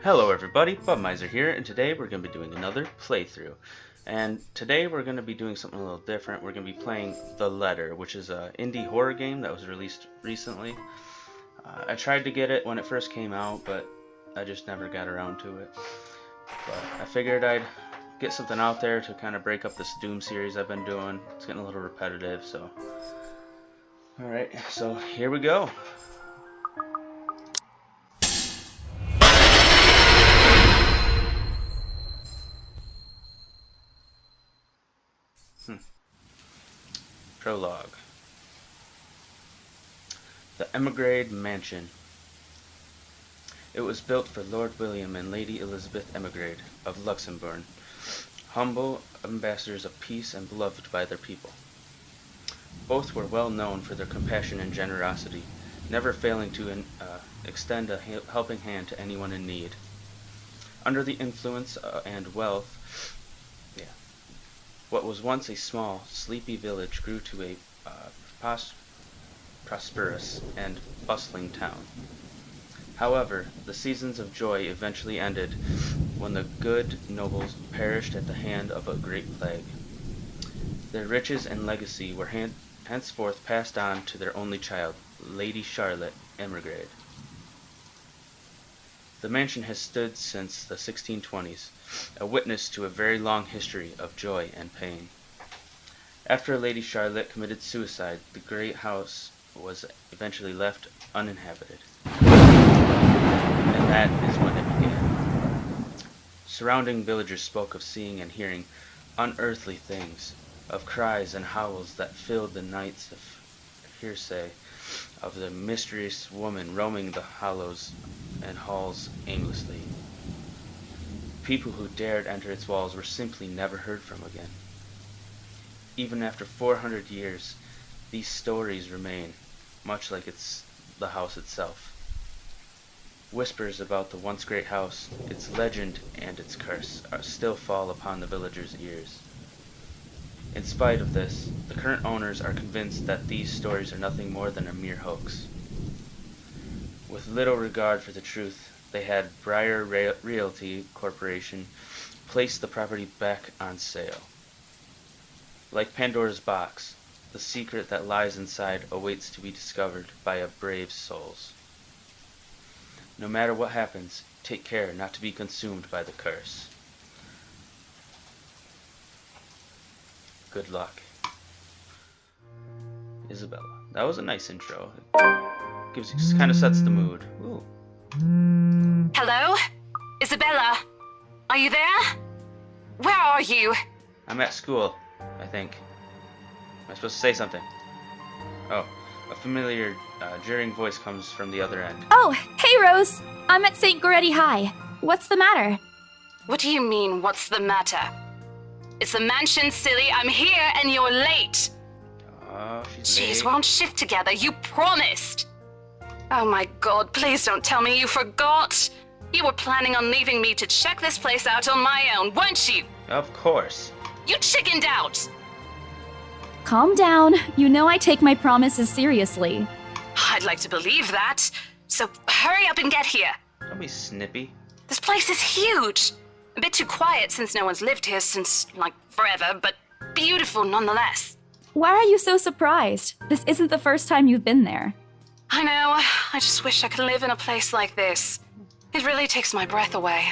Hello everybody, Bubmizer here, and today we're going to be doing another playthrough. And today we're going to be doing something a little different. We're going to be playing The Letter, which is an indie horror game that was released recently. I tried to get it when it first came out, but I just never got around to it. But I figured I'd get something out there to kind of break up this Doom series I've been doing. It's getting a little repetitive, so... Alright, so here we go. Prologue. The Ermengrade Mansion. It was built for Lord William and Lady Elizabeth Ermengrade of Luxembourg, humble ambassadors of peace and beloved by their people. Both were well known for their compassion and generosity, never failing to extend a helping hand to anyone in need. Under the influence and wealth, what was once a small, sleepy village grew to a prosperous and bustling town. However, the seasons of joy eventually ended when the good nobles perished at the hand of a great plague. Their riches and legacy were henceforth passed on to their only child, Lady Charlotte Ermengrade. The mansion has stood since the 1620s, a witness to a very long history of joy and pain. After Lady Charlotte committed suicide, the great house was eventually left uninhabited. And that is when it began. Surrounding villagers spoke of seeing and hearing unearthly things, of cries and howls that filled the nights, of hearsay of the mysterious woman roaming the hollows and halls aimlessly. People who dared enter its walls were simply never heard from again. Even after 400 years, these stories remain, much like the house itself. Whispers about the once great house, its legend and its curse, still fall upon the villagers' ears. In spite of this, the current owners are convinced that these stories are nothing more than a mere hoax. With little regard for the truth, they had Briar Realty Corporation place the property back on sale. Like Pandora's box, the secret that lies inside awaits to be discovered by a brave souls. No matter what happens, take care not to be consumed by the curse. Good luck. Isabella. That was a nice intro. It kind of sets the mood. Ooh. Hello? Isabella? Are you there? Where are you? I'm at school, I think. Am I supposed to say something? Oh, a familiar, jeering voice comes from the other end. Oh, hey Rose! I'm at St. Goretti High. What's the matter? What do you mean, what's the matter? It's the mansion, silly. I'm here and you're late. Oh, she's Jeez, late. we're on shift together. You promised. Oh my god, please don't tell me you forgot. You were planning on leaving me to check this place out on my own, weren't you? Of course. You chickened out. Calm down. You know I take my promises seriously. I'd like to believe that. So hurry up and get here. Don't be snippy. This place is huge. A bit too quiet since no one's lived here since, like, forever, but beautiful nonetheless. Why are you so surprised? This isn't the first time you've been there. I know. I just wish I could live in a place like this. It really takes my breath away.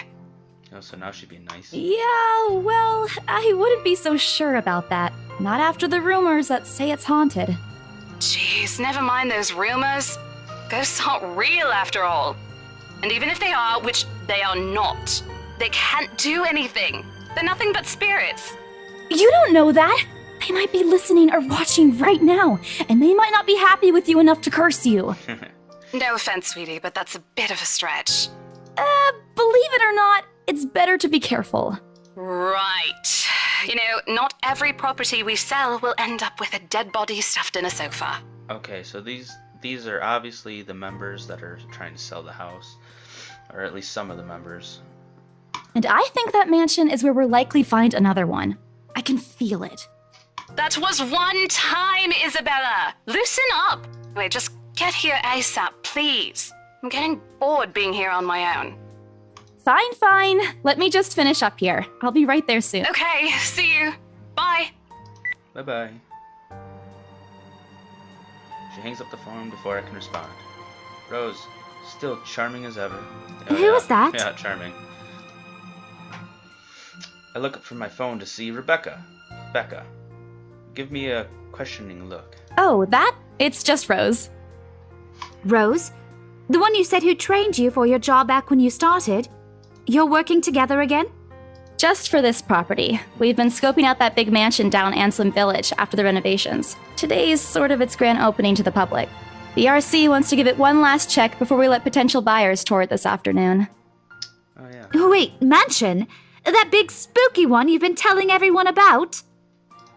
Oh, so now she'd be nice. Yeah, well, I wouldn't be so sure about that. Not after the rumors that say it's haunted. Jeez, never mind those rumors. Ghosts aren't real after all. And even if they are, which they are not, they can't do anything. They're nothing but spirits. You don't know that! They might be listening or watching right now, and they might not be happy with you enough to curse you. No offense, sweetie, but that's a bit of a stretch. Believe it or not, it's better to be careful. Right. You know, not every property we sell will end up with a dead body stuffed in a sofa. Okay, so these are obviously the members that are trying to sell the house. Or at least some of the members. And I think that mansion is where we'll likely find another one. I can feel it. That was one time, Isabella. Loosen up. Wait, just get here ASAP, please. I'm getting bored being here on my own. Fine, fine. Let me just finish up here. I'll be right there soon. Okay, see you. Bye. Bye-bye. She hangs up the phone before I can respond. Rose, still charming as ever. Oh, Who was that? Yeah, charming. I look up from my phone to see Rebecca. Becca, give me a questioning look. Oh, that? It's just Rose. Rose? The one you said who trained you for your job back when you started? You're working together again? Just for this property. We've been scoping out that big mansion down Anselm Village after the renovations. Today's sort of its grand opening to the public. The RC wants to give it one last check before we let potential buyers tour it this afternoon. Oh, yeah. Wait, mansion? That big spooky one you've been telling everyone about?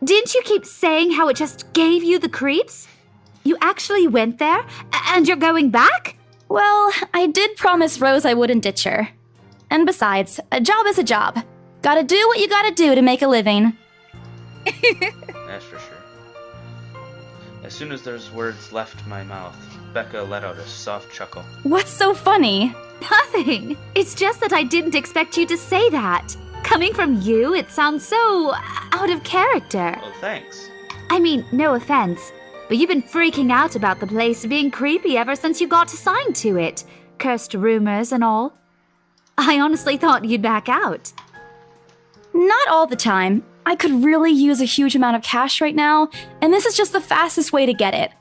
Didn't you keep saying how it just gave you the creeps? You actually went there? And you're going back? Well, I did promise Rose I wouldn't ditch her. And besides, a job is a job. Gotta do what you gotta do to make a living. That's for sure. As soon as those words left my mouth, Becca let out a soft chuckle. What's so funny? Nothing. It's just that I didn't expect you to say that. Coming from you, it sounds so out of character. Well, thanks. I mean, no offense, but you've been freaking out about the place being creepy ever since you got assigned to it. Cursed rumors and all. I honestly thought you'd back out. Not all the time. I could really use a huge amount of cash right now, and this is just the fastest way to get it.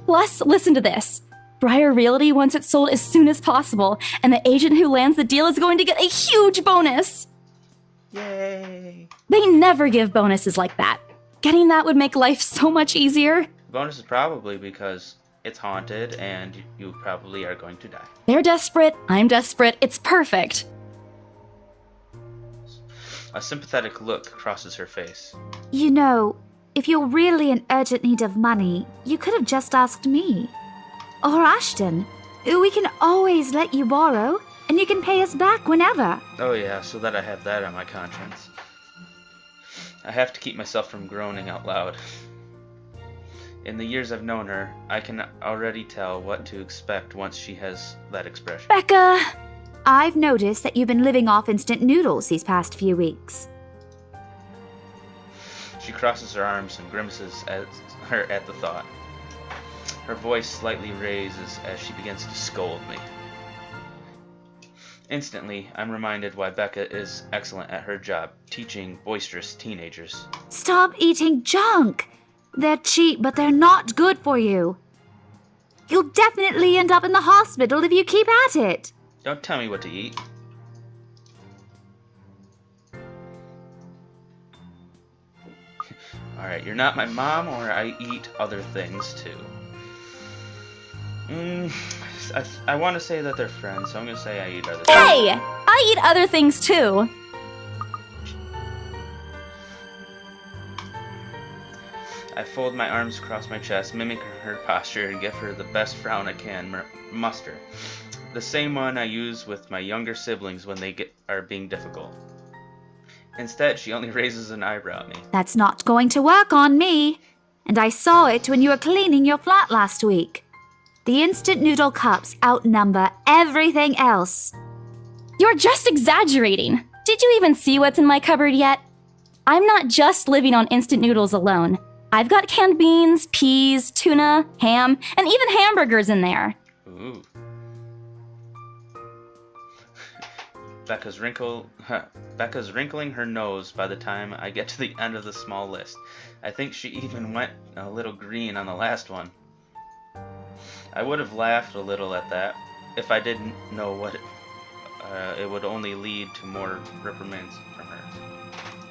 Plus, listen to this. Briar Realty wants it sold as soon as possible, and the agent who lands the deal is going to get a huge bonus! Yay! They never give bonuses like that. Getting that would make life so much easier. The bonus is probably because it's haunted and you probably are going to die. They're desperate, I'm desperate, it's perfect. A sympathetic look crosses her face. You know, if you're really in urgent need of money, you could have just asked me. Or Ashton. We can always let you borrow, and you can pay us back whenever. Oh yeah, so that I have that on my conscience. I have to keep myself from groaning out loud. In the years I've known her, I can already tell what to expect once she has that expression. Becca! I've noticed that you've been living off instant noodles these past few weeks. She crosses her arms and grimaces at the thought. Her voice slightly raises as she begins to scold me. Instantly, I'm reminded why Becca is excellent at her job, teaching boisterous teenagers. Stop eating junk! They're cheap, but they're not good for you. You'll definitely end up in the hospital if you keep at it. Don't tell me what to eat. Alright, you're not my mom, or I eat other things too. I want to say that they're friends, so I'm going to say I eat other things. Hey! I eat other things too. I fold my arms across my chest, mimic her posture, and give her the best frown I can muster. The same one I use with my younger siblings when they are being difficult. Instead, she only raises an eyebrow at me. That's not going to work on me. And I saw it when you were cleaning your flat last week. The instant noodle cups outnumber everything else. You're just exaggerating. Did you even see what's in my cupboard yet? I'm not just living on instant noodles alone. I've got canned beans, peas, tuna, ham, and even hamburgers in there. Ooh. Becca's wrinkling her nose by the time I get to the end of the small list. I think she even went a little green on the last one. I would have laughed a little at that if I didn't know what it would only lead to more reprimands from her.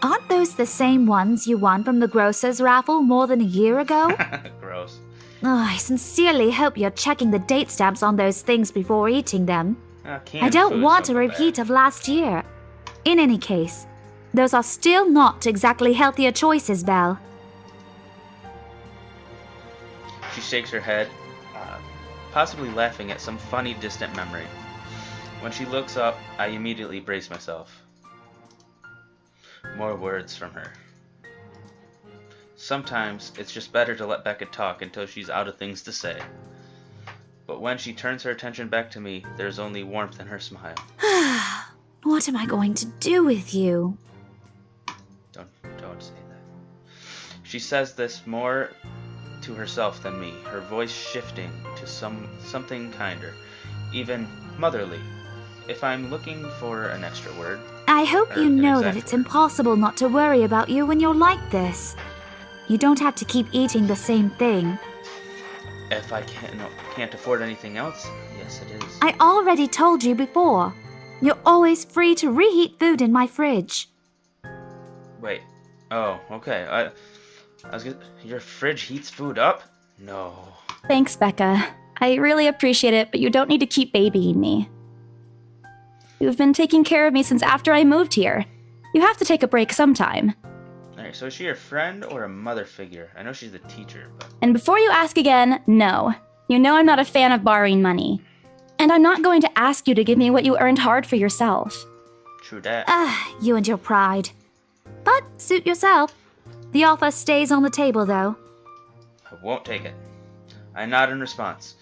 Aren't those the same ones you won from the grocer's raffle more than a year ago? Gross. Oh, I sincerely hope you're checking the date stamps on those things before eating them. I don't want a repeat of last year. In any case, those are still not exactly healthier choices, Belle. She shakes her head, possibly laughing at some funny distant memory. When she looks up, I immediately brace myself. More words from her. Sometimes it's just better to let Becca talk until she's out of things to say. But when she turns her attention back to me, there's only warmth in her smile. What am I going to do with you? Don't say that. She says this more to herself than me, her voice shifting to something kinder, even motherly. If I'm looking for an extra word. I hope you know that it's impossible not to worry about you when you're like this. You don't have to keep eating the same thing. If I can't afford anything else, yes it is. I already told you before. You're always free to reheat food in my fridge. Wait. Oh, okay. Your fridge heats food up? No. Thanks, Becca. I really appreciate it, but you don't need to keep babying me. You've been taking care of me since after I moved here. You have to take a break sometime. Alright, so is she your friend or a mother figure? I know she's the teacher, but... And before you ask again, no. You know I'm not a fan of borrowing money. And I'm not going to ask you to give me what you earned hard for yourself. True that. You and your pride. But suit yourself. The offer stays on the table, though. I won't take it. I nod in response,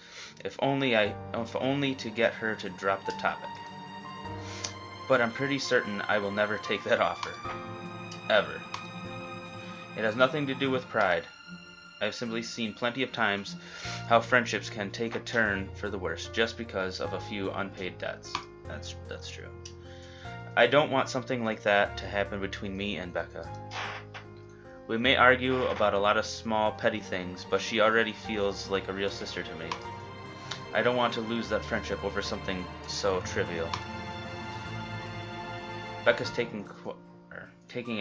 if only to get her to drop the topic. But I'm pretty certain I will never take that offer. Ever. It has nothing to do with pride. I've simply seen plenty of times how friendships can take a turn for the worse just because of a few unpaid debts. That's true. I don't want something like that to happen between me and Becca. We may argue about a lot of small, petty things, but she already feels like a real sister to me. I don't want to lose that friendship over something so trivial. Becca's taking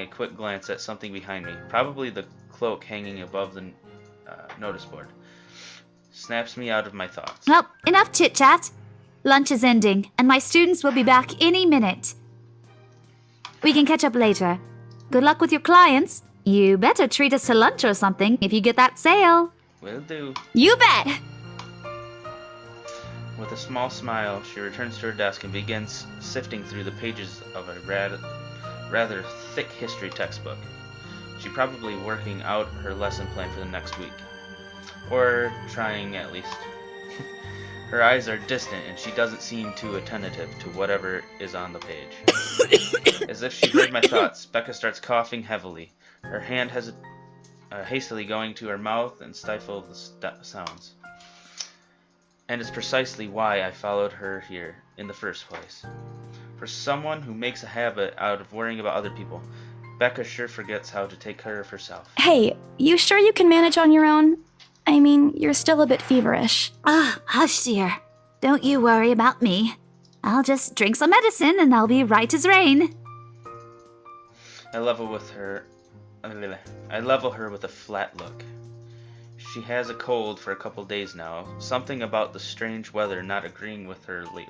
a quick glance at something behind me, probably the cloak hanging above the notice board. Snaps me out of my thoughts. Well, enough chit-chat. Lunch is ending, and my students will be back any minute. We can catch up later. Good luck with your clients. You better treat us to lunch or something if you get that sale. Will do. You bet! With a small smile, she returns to her desk and begins sifting through the pages of a rather thick history textbook. She's probably working out her lesson plan for the next week. Or trying, at least. Her eyes are distant and she doesn't seem too attentive to whatever is on the page. As if she heard my thoughts, Becca starts coughing heavily, her hand hastily going to her mouth and stifle the sounds. And it's precisely why I followed her here in the first place. For someone who makes a habit out of worrying about other people, Becca sure forgets how to take care of herself. Hey, you sure you can manage on your own? I mean, you're still a bit feverish. Hush, dear. Don't you worry about me. I'll just drink some medicine and I'll be right as rain. I level her with a flat look. She has a cold for a couple days now, something about the strange weather not agreeing with her lately.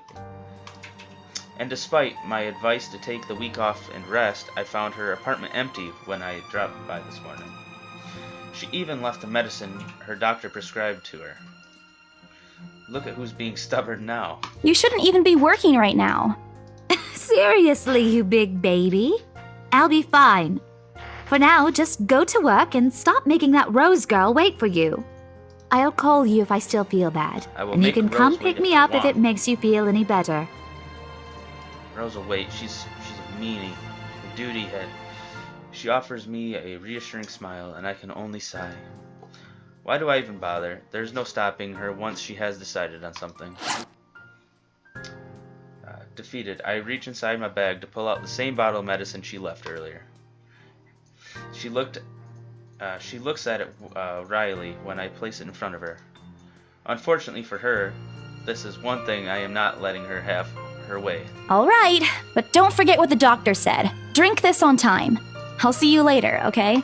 And despite my advice to take the week off and rest, I found her apartment empty when I dropped by this morning. She even left the medicine her doctor prescribed to her. Look at who's being stubborn now. You shouldn't even be working right now. Seriously, you big baby. I'll be fine. For now, just go to work and stop making that Rose girl wait for you. I'll call you if I still feel bad. And you can come pick me up if it makes you feel any better. Rose will wait. She's a meanie. A duty head. She offers me a reassuring smile, and I can only sigh. Why do I even bother? There's no stopping her once she has decided on something. Defeated, I reach inside my bag to pull out the same bottle of medicine she left earlier. She looks at it wryly when I place it in front of her. Unfortunately for her, this is one thing I am not letting her have her way. All right, but don't forget what the doctor said. Drink this on time. I'll see you later, okay?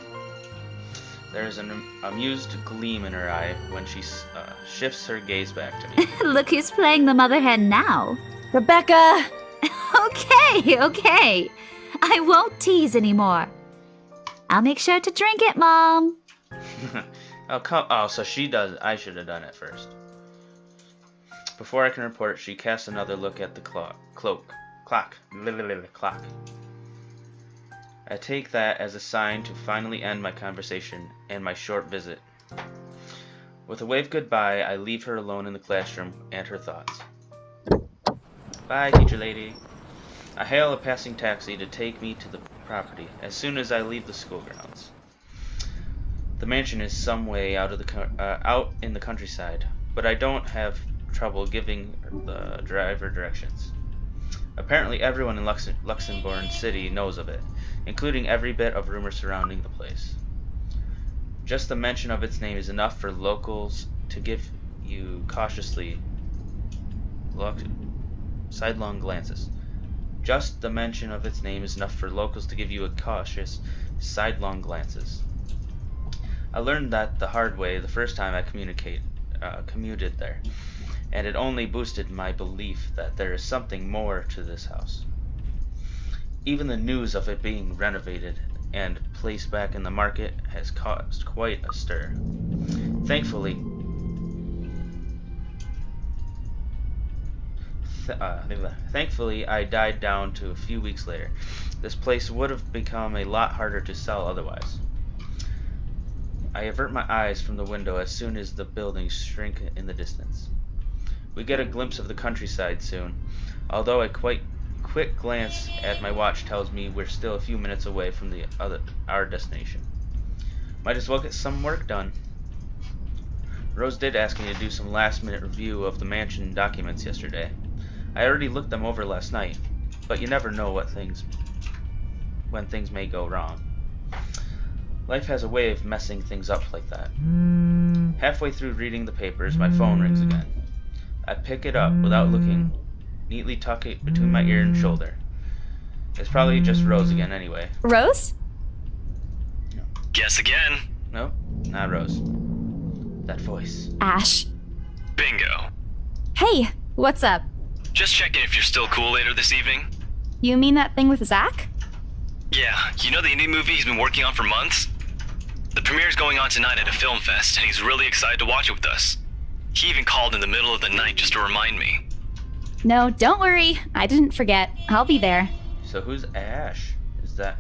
There is an amused gleam in her eye when she shifts her gaze back to me. Look who's playing the mother hen now. Rebecca! Okay. I won't tease anymore. I'll make sure to drink it, Mom. So she does. I should have done it first. Before I can report, she casts another look at the clock. I take that as a sign to finally end my conversation and my short visit. With a wave goodbye, I leave her alone in the classroom and her thoughts. Bye, teacher lady. I hail a passing taxi to take me to the property as soon as I leave the school grounds. The mansion is some way out in the countryside, but I don't have trouble giving the driver directions. Apparently everyone in Luxembourg City knows of it, including every bit of rumor surrounding the place. Just the mention of its name is enough for locals to give you sidelong glances. Just the mention of its name is enough for locals to give you a cautious, sidelong glances. I learned that the hard way the first time I commuted there, and it only boosted my belief that there is something more to this house. Even the news of it being renovated and placed back in the market has caused quite a stir. Thankfully, I died down to a few weeks later. This place would have become a lot harder to sell otherwise. I avert my eyes from the window as soon as the buildings shrink in the distance. We get a glimpse of the countryside soon, although a quite quick glance at my watch tells me we're still a few minutes away from our destination. Might as well get some work done. Rose did ask me to do some last-minute review of the mansion documents yesterday. I already looked them over last night, but you never know when things may go wrong. Life has a way of messing things up like that. Halfway through reading the papers, my phone rings again. I pick it up without looking, neatly tuck it between my ear and shoulder. It's probably just Rose again anyway. Rose? No. Guess again. Nope, not Rose. That voice. Ash. Bingo. Hey, what's up? Just checking if you're still cool later this evening. You mean that thing with Zach? Yeah, you know the indie movie he's been working on for months? The premiere's going on tonight at a film fest, and he's really excited to watch it with us. He even called in the middle of the night just to remind me. No, don't worry. I didn't forget. I'll be there. So who's Ash? Do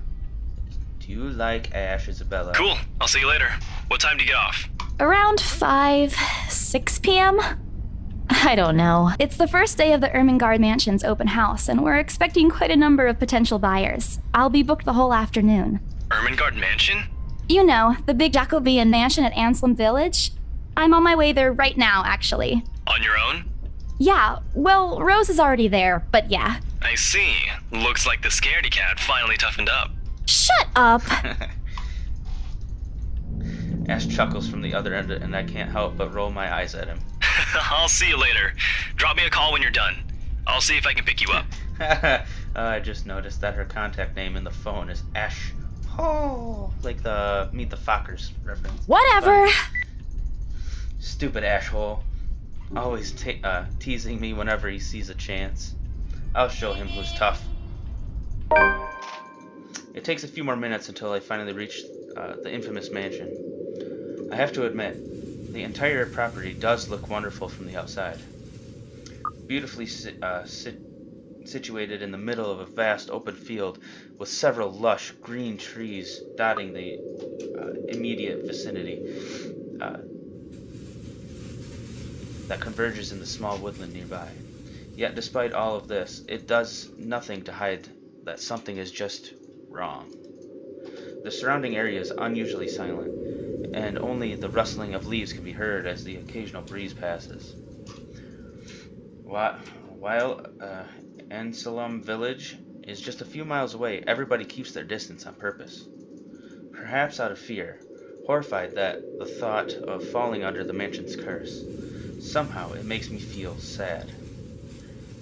you like Ash, Isabella? Cool, I'll see you later. What time do you get off? Around 6 p.m.? I don't know. It's the first day of the Ermengrade Mansion's open house, and we're expecting quite a number of potential buyers. I'll be booked the whole afternoon. Ermengrade Mansion? You know, the big Jacobean mansion at Anselm Village. I'm on my way there right now, actually. On your own? Yeah, well, Rose is already there, but yeah. I see. Looks like the scaredy cat finally toughened up. Shut up! Ash chuckles from the other end, and I can't help but roll my eyes at him. I'll see you later. Drop me a call when you're done. I'll see if I can pick you up. I just noticed that her contact name in the phone is Ash. Oh, like the Meet the Fockers reference. Whatever! Stupid asshole. Always teasing me whenever he sees a chance. I'll show him who's tough. It takes a few more minutes until I finally reach the infamous mansion. I have to admit, the entire property does look wonderful from the outside. Beautifully situated in the middle of a vast open field with several lush green trees dotting the immediate vicinity that converges in the small woodland nearby. Yet despite all of this, it does nothing to hide that something is just wrong. The surrounding area is unusually silent, and only the rustling of leaves can be heard as the occasional breeze passes. While Anselm Village is just a few miles away, everybody keeps their distance on purpose. Perhaps out of fear, horrified at the thought of falling under the mansion's curse. Somehow it makes me feel sad.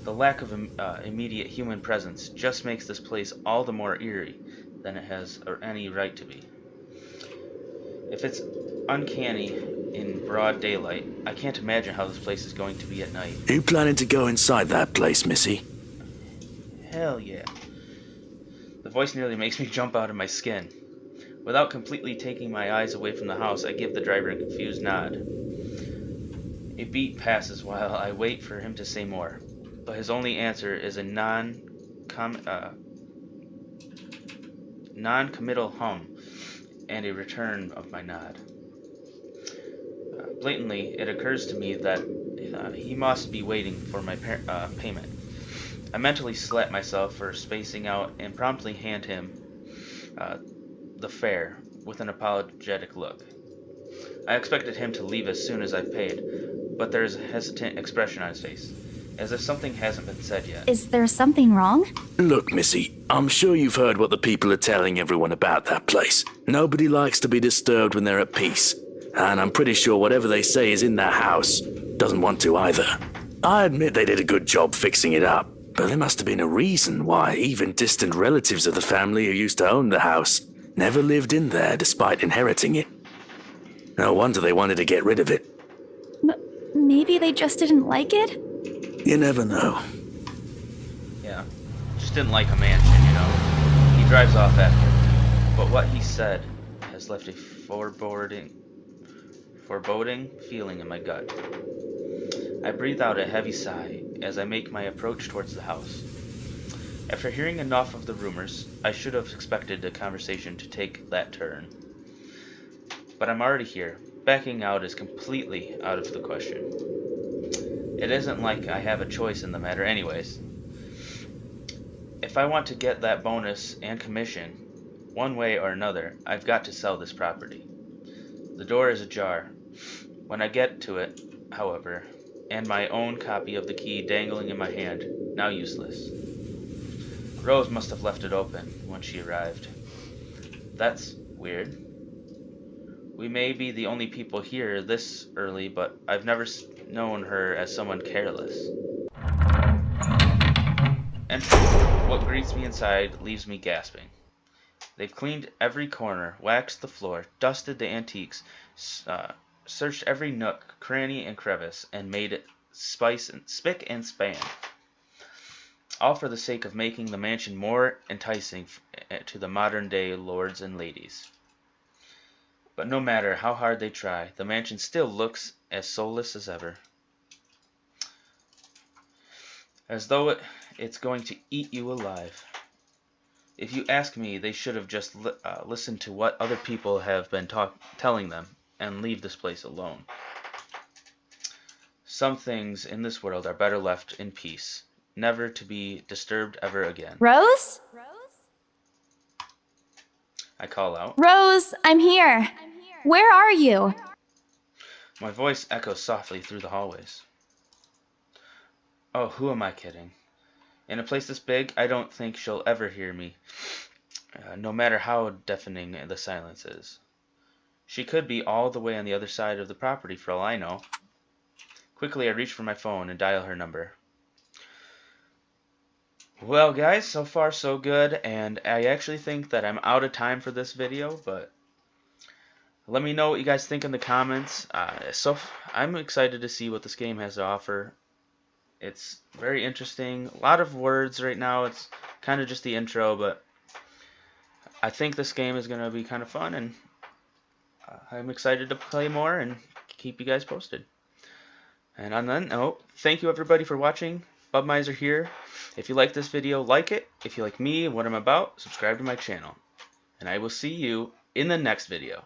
The lack of immediate human presence just makes this place all the more eerie than it has any right to be. If it's uncanny in broad daylight, I can't imagine how this place is going to be at night. Are you planning to go inside that place, Missy? Hell yeah. The voice nearly makes me jump out of my skin. Without completely taking my eyes away from the house, I give the driver a confused nod. A beat passes while I wait for him to say more, but his only answer is a non-committal hum and a return of my nod. Blatantly, it occurs to me that he must be waiting for my payment. I mentally slap myself for spacing out and promptly hand him uh, the fare with an apologetic look. I expected him to leave as soon as I paid, but there is a hesitant expression on his face, as if something hasn't been said yet. Is there something wrong? Look, Missy, I'm sure you've heard what the people are telling everyone about that place. Nobody likes to be disturbed when they're at peace. And I'm pretty sure whatever they say is in that house doesn't want to either. I admit they did a good job fixing it up, but there must have been a reason why even distant relatives of the family who used to own the house never lived in there despite inheriting it. No wonder they wanted to get rid of it. Maybe they just didn't like it? You never know. Yeah, just didn't like a mansion, you know. He drives off after, but what he said has left a foreboding feeling in my gut. I breathe out a heavy sigh as I make my approach towards the house. After hearing enough of the rumors, I should have expected the conversation to take that turn. But I'm already here. Backing out is completely out of the question. It isn't like I have a choice in the matter anyways. If I want to get that bonus and commission, one way or another, I've got to sell this property. The door is ajar. When I get to it, however, and my own copy of the key dangling in my hand, now useless. Rose must have left it open when she arrived. That's weird. We may be the only people here this early, but I've never known her as someone careless. And what greets me inside leaves me gasping. They've cleaned every corner, waxed the floor, dusted the antiques, searched every nook, cranny, and crevice, and made it spick and span. All for the sake of making the mansion more enticing to the modern-day lords and ladies. But no matter how hard they try, the mansion still looks as soulless as ever. As though it's going to eat you alive. If you ask me, they should have just listened to what other people have been telling them and leave this place alone. Some things in this world are better left in peace, never to be disturbed ever again. Rose? I call out. Rose, I'm here. Where are you? My voice echoes softly through the hallways. Oh, who am I kidding? In a place this big, I don't think she'll ever hear me, no matter how deafening the silence is. She could be all the way on the other side of the property for all I know. Quickly, I reach for my phone and dial her number. Well, guys, so far so good, and I actually think that I'm out of time for this video, but let me know what you guys think in the comments. I'm excited to see what this game has to offer. It's very interesting. A lot of words right now. It's kind of just the intro, but I think this game is going to be kind of fun, and I'm excited to play more and keep you guys posted. And on that note, thank you everybody for watching. Bubmizer here. If you like this video, like it. If you like me and what I'm about, subscribe to my channel. And I will see you in the next video.